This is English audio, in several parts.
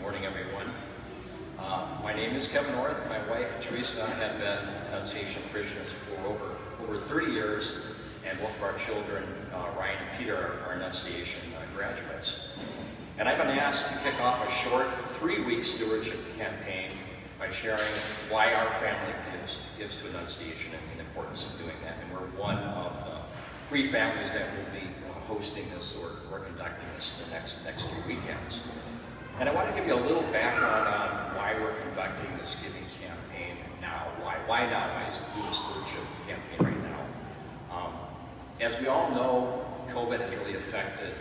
morning, everyone. My name is Kevin Orth. My wife, Teresa, and I have been Annunciation Christians for over 30 years, and both of our children, Ryan and Peter, are Annunciation graduates. And I've been asked to kick off a short 3-week stewardship campaign by sharing why our family gives to Annunciation and the importance of doing that. And we're one of 3 families that will be hosting this or conducting this the next 3 weekends. And I want to give you a little background on why we're conducting this giving campaign now. Why now? Why is it do the stewardship campaign right now? As we all know, COVID has really affected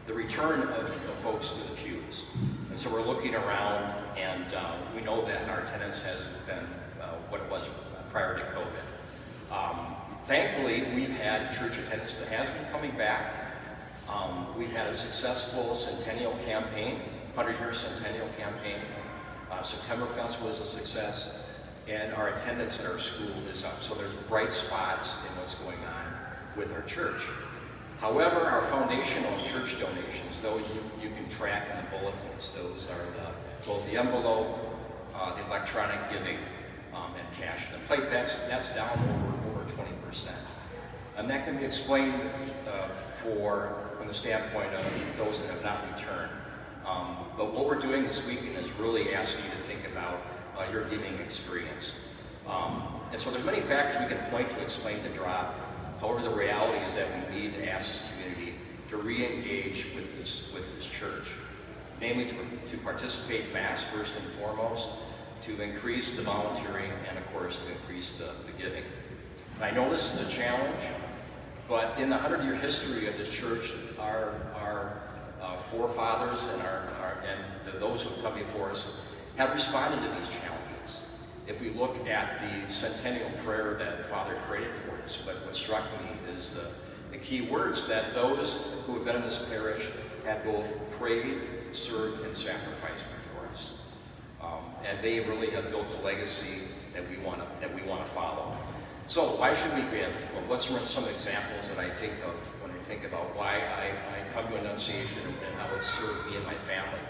the return of folks to the pews. And so we're looking around, and we know that our attendance hasn't been what it was prior to COVID. Thankfully, we've had church attendance that has been coming back. We've had a successful centennial campaign, 100-year centennial campaign. September Fest was a success, and our attendance at our school is up. So there's bright spots in what's going on with our church. However, our foundational church donations, those you can track in the bulletins, those are both the envelope, the electronic giving, and cash. The plate, that's down over 20%. And that can be explained from the standpoint of those that have not returned. But what we're doing this weekend is really asking you to think about your giving experience. And so there's many factors we can point to explain the drop. However, the reality is that we need to ask this community to re-engage with this church. Namely, to participate in Mass first and foremost, to increase the volunteering, and of course, to increase the giving. And I know this is a challenge, but in the 100-year history of this church, our forefathers and those who have come before us have responded to these challenges. If we look at the centennial prayer that Father created for us, what struck me is the key words that those who have been in this parish have both prayed, served, and sacrificed before us. And they really have built a legacy that we want to follow. So why should we give? Well, what's some examples that I think of when I think about why I come to Annunciation and how it served me and my family?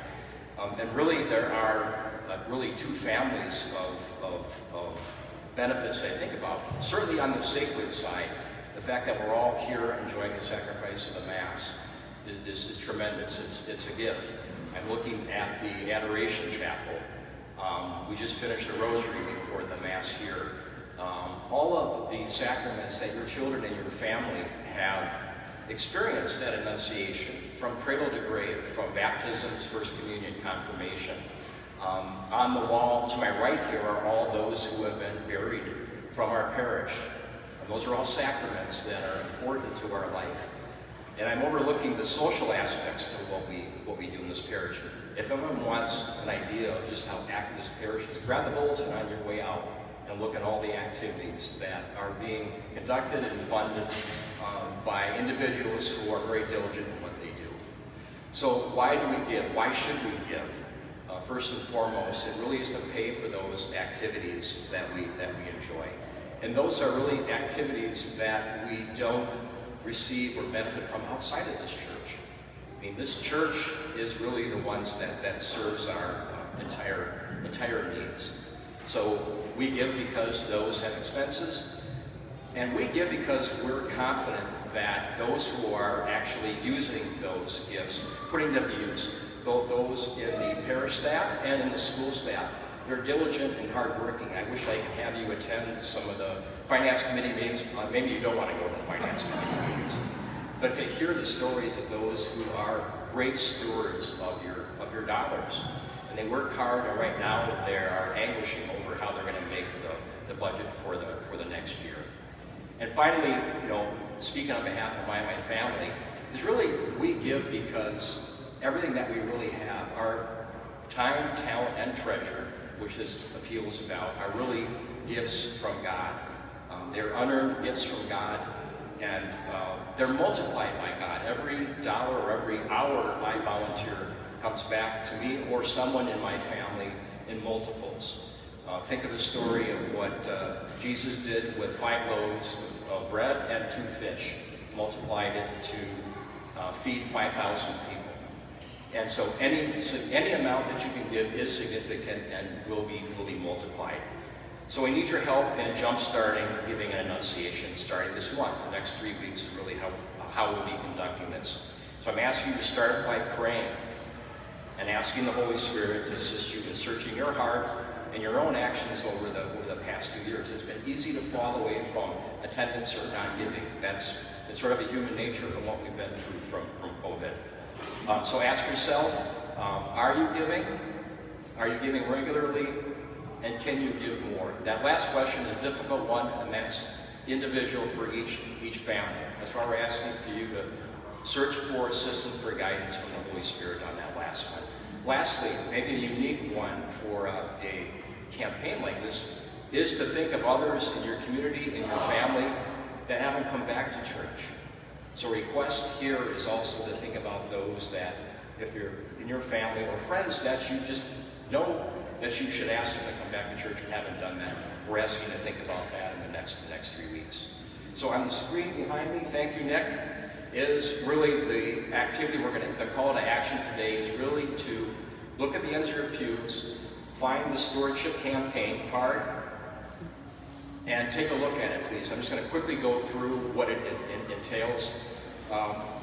And really, there are really 2 families of benefits I think about. Certainly on the sacred side, the fact that we're all here enjoying the sacrifice of the Mass is tremendous. It's a gift. I'm looking at the Adoration Chapel. We just finished the Rosary before the Mass here. All of the sacraments that your children and your family have experienced at Annunciation, from cradle to grave, from baptisms, First Communion, Confirmation. On the wall to my right here are all those who have been buried from our parish. And those are all sacraments that are important to our life. And I'm overlooking the social aspects to what we do in this parish. If anyone wants an idea of just how active this parish is, grab the bulletin on your way out and look at all the activities that are being conducted and funded by individuals who are very diligent in what they do. So why do we give? Why should we give? First and foremost, it really is to pay for those activities that we enjoy. And those are really activities that we don't receive or benefit from outside of this church. I mean, this church is really the ones that serves our entire needs. So we give because those have expenses, and we give because we're confident that those who are actually using those gifts, putting them to use, both those in the parish staff and in the school staff, they're diligent and hardworking. I wish I could have you attend some of the finance committee meetings. Maybe you don't want to go to the finance committee meetings, but to hear the stories of those who are great stewards of your dollars. And they work hard, and right now they are anguishing over how they're going to make the budget for the next year. And finally, speaking on behalf of my family, is really we give because everything that we really have, our time, talent, and treasure, which this appeal is about, are really gifts from God. They're unearned gifts from God, and they're multiplied by God. Every dollar or every hour I volunteer comes back to me or someone in my family in multiples. Think of the story of what Jesus did with 5 loaves of bread and 2 fish, multiplied it to feed 5,000 people. And so any amount that you can give is significant and will be multiplied. So we need your help in jump-starting giving an Annunciation starting this month. The next 3 weeks is really how we'll be conducting this. So I'm asking you to start by praying and asking the Holy Spirit to assist you in searching your heart and your own actions over the past 2 years. It's been easy to fall away from attendance or non-giving. It's sort of a human nature from what we've been through from COVID. So ask yourself, are you giving? Are you giving regularly? And can you give more? That last question is a difficult one, and that's individual for each family. That's why we're asking for you to search for assistance, for guidance from the Holy Spirit on that last one. Lastly, maybe a unique one for a campaign like this is to think of others in your community, in your family, that haven't come back to church. So a request here is also to think about those that, if you're in your family or friends that you just know that you should ask them to come back to church and haven't done that. We're asking to think about that in the next 3 weeks. So on the screen behind me, thank you, Nick, is really the activity the call to action today is really to look at the ends of your pews, find the Stewardship campaign card, and take a look at it, please. I'm just going to quickly go through what it entails.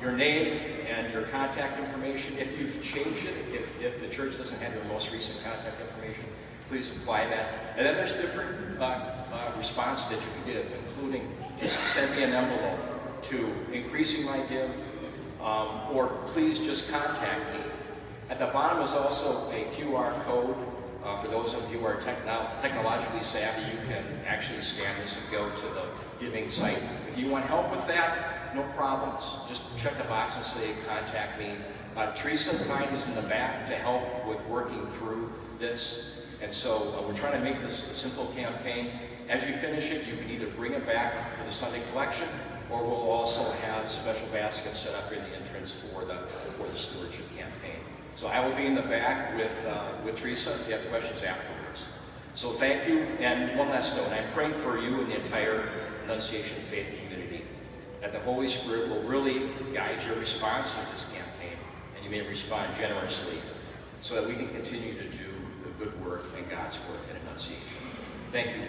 Your name and your contact information. If you've changed it, if the church doesn't have your most recent contact information, please apply that. And then there's different response that you can give, including just send me an envelope to increasing my give, or please just contact me. At the bottom is also a QR code. For those of you who are technologically savvy, you can actually scan this and go to the giving site. If you want help with that, no problems. Just check the box and say, contact me. Teresa Kind is in the back to help with working through this. And so we're trying to make this a simple campaign. As you finish it, you can either bring it back for the Sunday collection, or we'll also have special baskets set up in the entrance for the Stewardship campaign. So I will be in the back with Teresa if you have questions afterwards. So thank you, and one last note. I'm praying for you and the entire Annunciation faith community, that the Holy Spirit will really guide your response to this campaign, and you may respond generously, so that we can continue to do the good work and God's work in Annunciation. Thank you.